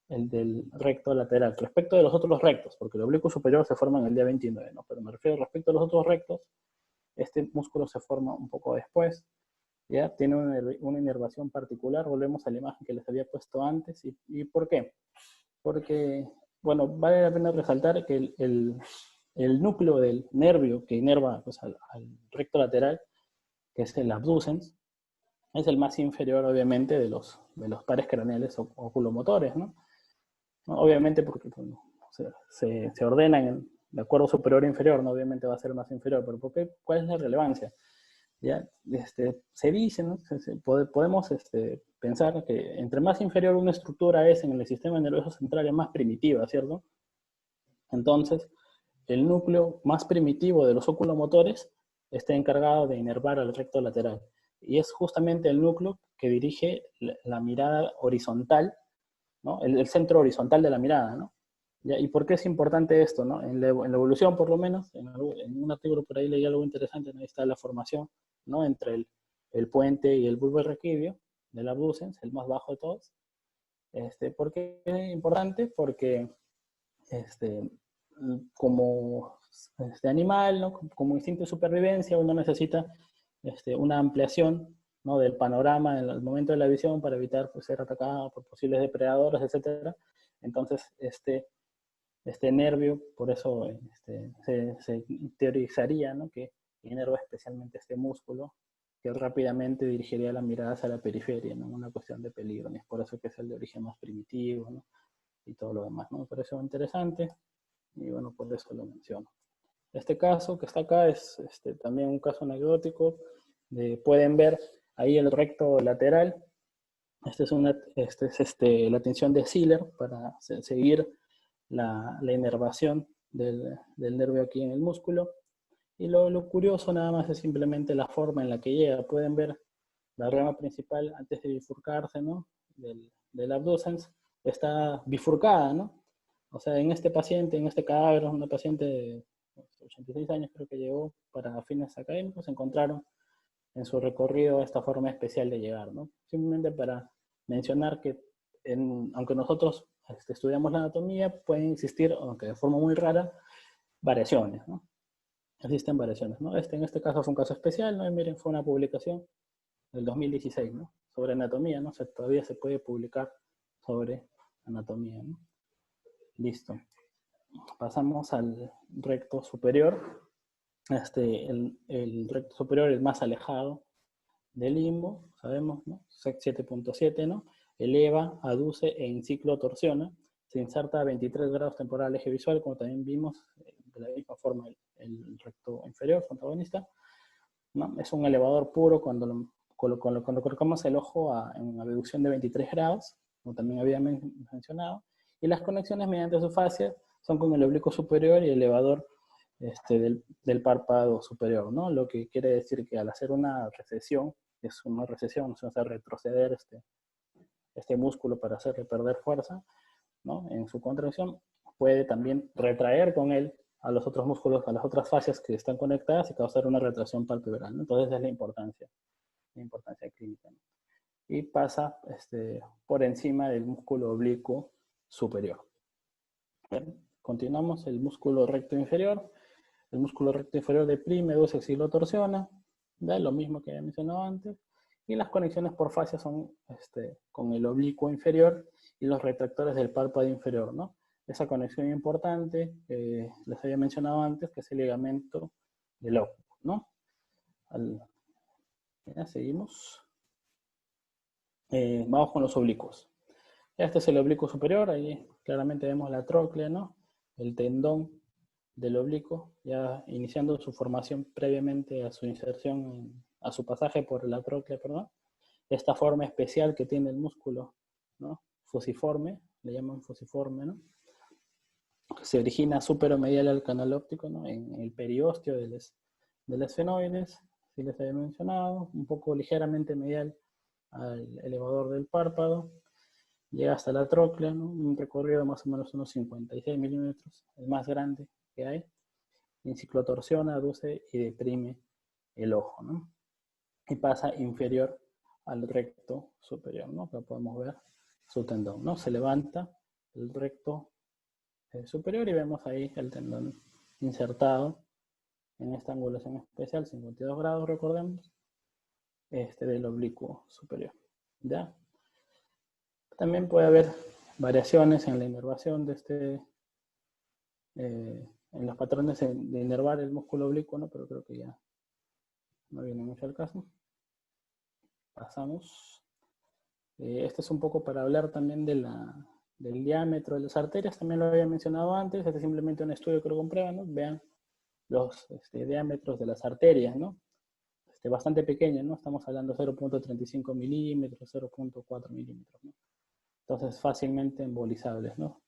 el del recto lateral, respecto de los otros rectos, porque el oblicuo superior se forma en el día 29, ¿no? Pero me refiero respecto a los otros rectos, este músculo se forma un poco después, ¿ya? Tiene una inervación particular, volvemos a la imagen que les había puesto antes, ¿y por qué? Porque, bueno, vale la pena resaltar que el núcleo del nervio que inerva, pues, al recto lateral, que es el abducens, es el más inferior, obviamente, de los pares craneales oculomotores, ¿no? Obviamente porque, bueno, se ordenan de acuerdo superior e inferior, ¿no? Obviamente va a ser más inferior, pero ¿cuál es la relevancia? ¿Ya? Se dice, ¿no? Podemos pensar que entre más inferior una estructura es en el sistema nervioso central, es más primitiva, ¿cierto? Entonces, el núcleo más primitivo de los oculomotores está encargado de inervar al recto lateral. Y es justamente el núcleo que dirige la mirada horizontal, ¿no? El centro horizontal de la mirada, ¿no? ¿Ya? ¿Y por qué es importante esto, ¿no? En la evolución, por lo menos, en un artículo por ahí leí algo interesante, ¿no? Ahí está la formación, ¿no? Entre el puente y el bulbo raquídeo del abducens, el más bajo de todos. ¿Por qué es importante? Porque como animal, ¿no? Como instinto de supervivencia, uno necesita una ampliación, ¿no? Del panorama en el momento de la visión para evitar, pues, ser atacado por posibles depredadores, etc. Entonces, este nervio, por eso se teorizaría, ¿no?, que inerva especialmente este músculo, que rápidamente dirigiría la mirada hacia la periferia, ¿no?, una cuestión de peligro, y es por eso que es el de origen más primitivo, ¿no?, y todo lo demás, ¿no? Me pareció interesante, y bueno, por eso lo menciono. Este caso que está acá es también un caso anecdótico. Pueden ver ahí el recto lateral. Esta es la tensión de Ziller para seguir la inervación del nervio aquí en el músculo. Y lo curioso nada más es simplemente la forma en la que llega. Pueden ver la rama principal antes de bifurcarse, ¿no?, del abducens, está bifurcada, ¿no? O sea, en este paciente, en este cadáver, una paciente de 86 años creo que llegó para fines académicos, encontraron en su recorrido esta forma especial de llegar, ¿no? Simplemente para mencionar que aunque nosotros estudiamos la anatomía, pueden existir, aunque de forma muy rara, variaciones, ¿no? Existen variaciones, ¿no? En este caso fue un caso especial, ¿no? Y miren, fue una publicación del 2016, ¿no?, sobre anatomía, ¿no? O sea, todavía se puede publicar sobre anatomía, ¿no? Listo. Pasamos al recto superior. El recto superior, el más alejado del limbo, sabemos, ¿no? SEC 7.7, ¿no? Eleva, aduce e en ciclo torsiona. Se inserta a 23 grados temporal eje visual, como también vimos de la misma forma el recto inferior, protagonista, ¿no? Es un elevador puro cuando colocamos el ojo en una abducción de 23 grados, como también había mencionado, y las conexiones mediante su fascia son con el oblicuo superior y el elevador del párpado superior, ¿no? Lo que quiere decir que al hacer una recesión, es una recesión, o sea, retroceder este músculo para hacerle perder fuerza, ¿no?, en su contracción, puede también retraer con él a los otros músculos, a las otras fascias que están conectadas y causar una retracción palpebral, ¿no? Entonces es la importancia clínica, ¿no? Y pasa por encima del músculo oblicuo superior. Bien, continuamos. El músculo recto inferior. El músculo recto inferior deprime, aduce, ciclotorsiona, ¿ve? Lo mismo que había mencionado antes. Y las conexiones por fascia son con el oblicuo inferior y los retractores del párpado inferior, ¿no? Esa conexión importante, les había mencionado antes, que es el ligamento del óculo, ¿no? Ya, seguimos. Vamos con los oblicuos. Este es el oblicuo superior, ahí claramente vemos la tróclea, ¿no? El tendón del oblicuo, ya iniciando su formación previamente a su inserción, a su pasaje por la tróclea, perdón. Esta forma especial que tiene el músculo, ¿no?, fusiforme, le llaman fusiforme, ¿no?, se origina superomedial al canal óptico, ¿no?, en el periósteo de los esfenoides, si les había mencionado, un poco ligeramente medial al elevador del párpado, llega hasta la tróclea, ¿no?, un recorrido de más o menos unos 56 milímetros, el más grande que hay, y ciclotorsiona, aduce y deprime el ojo, ¿no?, y pasa inferior al recto superior, ¿no?, que podemos ver su tendón, ¿no? Se levanta el recto superior y vemos ahí el tendón insertado en esta angulación especial, 52 grados, recordemos, del oblicuo superior, ¿ya? También puede haber variaciones en la inervación de en los patrones de inervar el músculo oblicuo, ¿no? Pero creo que ya no viene mucho al caso. Pasamos. Este es un poco para hablar también del diámetro de las arterias, también lo había mencionado antes, este es simplemente un estudio que lo comprueba, ¿no? Vean los diámetros de las arterias, ¿no? Bastante pequeño, ¿no? Estamos hablando de 0.35 milímetros, 0.4 milímetros, ¿no? Entonces fácilmente embolizables, ¿no?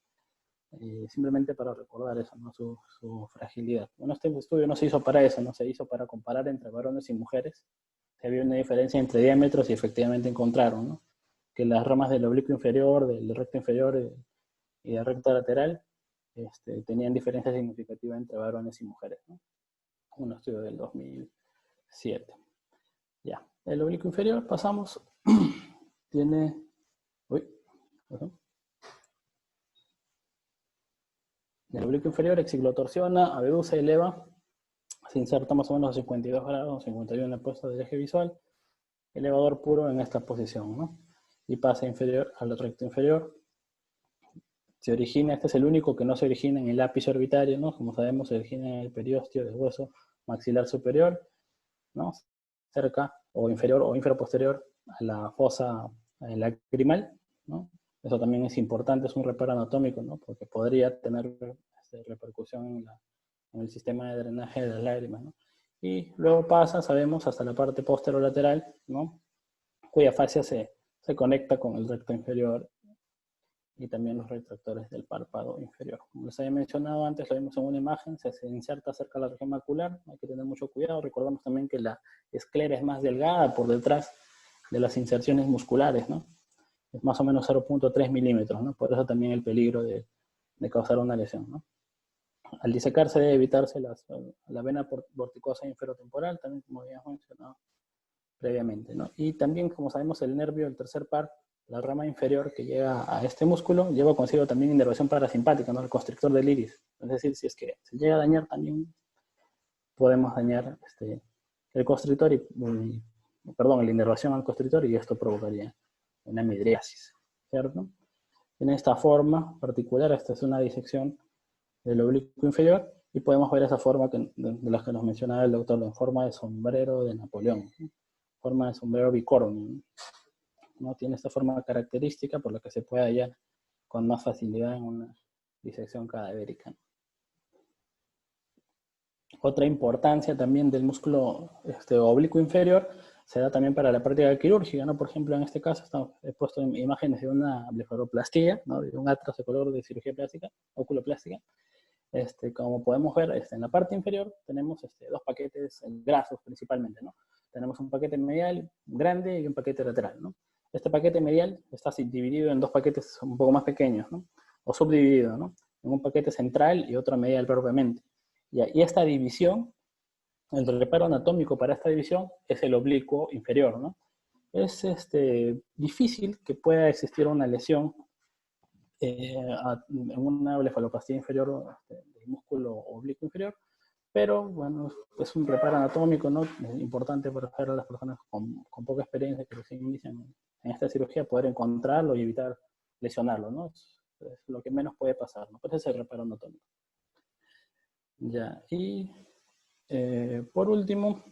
Simplemente para recordar eso, ¿no? Su fragilidad. Bueno, este estudio no se hizo para eso, no se hizo para comparar entre varones y mujeres. Se había una diferencia entre diámetros y efectivamente encontraron, ¿no?, que las ramas del oblicuo inferior, del recto inferior y del recto lateral tenían diferencias significativas entre varones y mujeres, ¿no? Un estudio del 2007. Ya, el oblicuo inferior, pasamos, tiene... Uy, perdón. El oblicuo inferior ciclotorsiona, abduce, eleva, se inserta más o menos a 52 grados, 51 en la puesta del eje visual, elevador puro en esta posición, ¿no? Y pasa inferior al recto inferior, se origina, este es el único que no se origina en el ápice orbitario, ¿no? Como sabemos, se origina en el periósteo del hueso maxilar superior, ¿no? Cerca o inferior o infraposterior a la fosa lacrimal, ¿no? Eso también es importante, es un reparo anatómico, ¿no? Porque podría tener repercusión en el sistema de drenaje de las lágrimas, ¿no? Y luego pasa, sabemos, hasta la parte posterolateral, ¿no? Cuya fascia se conecta con el recto inferior y también los retractores del párpado inferior. Como les había mencionado antes, lo vimos en una imagen, se inserta cerca de la región macular, hay que tener mucho cuidado. Recordamos también que la esclera es más delgada por detrás de las inserciones musculares, ¿no? Es más o menos 0.3 milímetros, ¿no? Por eso también el peligro de causar una lesión, ¿no? Al disecarse debe evitarse la vena vorticosa inferotemporal, también como habíamos mencionado previamente, ¿no? Y también, como sabemos, el nervio, el tercer par, la rama inferior que llega a este músculo, lleva consigo también inervación parasimpática, ¿no? El constrictor del iris. Es decir, si es que se llega a dañar también, podemos dañar el constrictor perdón, la inervación al constrictor, y esto provocaría una midriasis, ¿cierto? En esta forma particular, esta es una disección del oblicuo inferior, y podemos ver esa forma de las que nos mencionaba el doctor, en forma de sombrero de Napoleón, ¿no? Forma de sombrero bicornio, ¿no? Tiene esta forma característica por la que se puede hallar con más facilidad en una disección cadavérica. Otra importancia también del músculo oblicuo inferior se da también para la práctica quirúrgica, ¿no? Por ejemplo, en este caso he puesto imágenes de una blefaroplastía, ¿no? De un atlas de color de cirugía plástica, oculoplástica. Como podemos ver, en la parte inferior tenemos dos paquetes grasos principalmente, ¿no? Tenemos un paquete medial grande y un paquete lateral, ¿no? Este paquete medial está dividido en dos paquetes un poco más pequeños, ¿no? O subdividido, ¿no? En un paquete central y otro medial propiamente. Y esta división, el reparo anatómico para esta división es el oblicuo inferior, ¿no? Es difícil que pueda existir una lesión en una blefaloplastia inferior del músculo oblicuo inferior, pero bueno, es un reparo anatómico, ¿no? Es importante para a las personas con poca experiencia que recién inician en esta cirugía poder encontrarlo y evitar lesionarlo, ¿no? Es lo que menos puede pasar, ¿no? Pues es el reparo anatómico. Ya, y por último,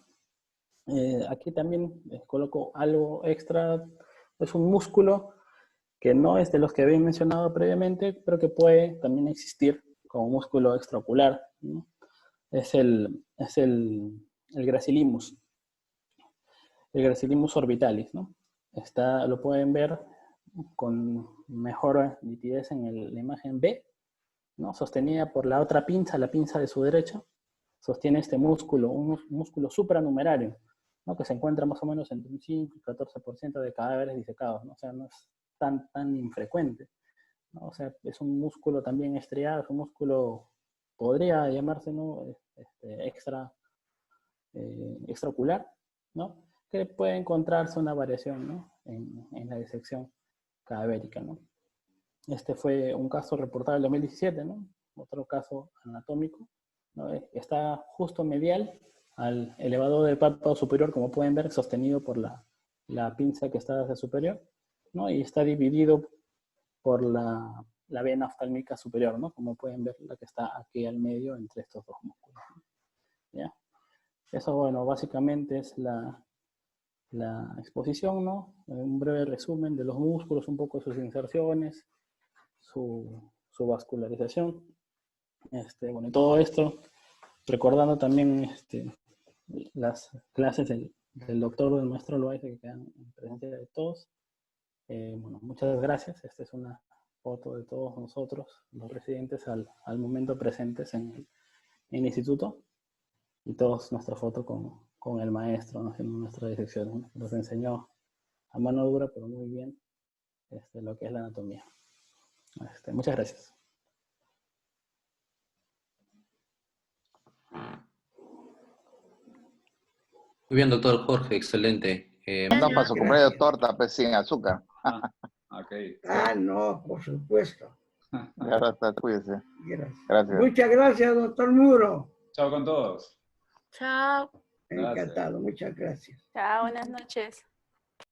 aquí también coloco algo extra. Es un músculo que no es de los que había mencionado previamente, pero que puede también existir como músculo extraocular, ¿no? Es el gracilimus. El gracilimus orbitalis, ¿no? Lo pueden ver con mejor nitidez en la imagen B, ¿no? Sostenida por la otra pinza, la pinza de su derecha, sostiene este músculo, un músculo supranumerario, ¿no? Que se encuentra más o menos entre un 5 y 14% de cadáveres disecados, ¿no? O sea, no es tan infrecuente, ¿no? O sea, es un músculo también estriado, es un músculo, podría llamarse, ¿no? Extraocular, ¿no? Que puede encontrarse una variación, ¿no? en la disección cadavérica, ¿no? Este fue un caso reportado en 2017, ¿no? Otro caso anatómico, ¿no? Está justo medial al elevador del párpado superior, como pueden ver, sostenido por la pinza que está hacia superior, ¿no? Y está dividido por la vena oftálmica superior, ¿no? Como pueden ver, la que está aquí al medio entre estos dos músculos, ¿no? ¿Ya? Eso, bueno, básicamente es la exposición, ¿no? Un breve resumen de los músculos, un poco sus inserciones, su vascularización. Bueno, y todo esto, recordando también las clases del doctor, del maestro Loaiza, que quedan en presencia de todos. Bueno, muchas gracias. Esta es una foto de todos nosotros, los residentes al momento presentes en el instituto, y todos nuestra foto con el maestro, ¿no? Haciendo nuestra disección, ¿no? Nos enseñó a mano dura, pero muy bien, lo que es la anatomía. Muchas gracias. Muy bien, doctor Jorge, excelente. No, para su cumpleaños torta, pues sin azúcar. Ok. No, por supuesto. Ya está, cuídese. Gracias. Gracias. Muchas gracias, doctor Muro. Chao con todos. Chao. Encantado, muchas gracias. Chao, buenas noches.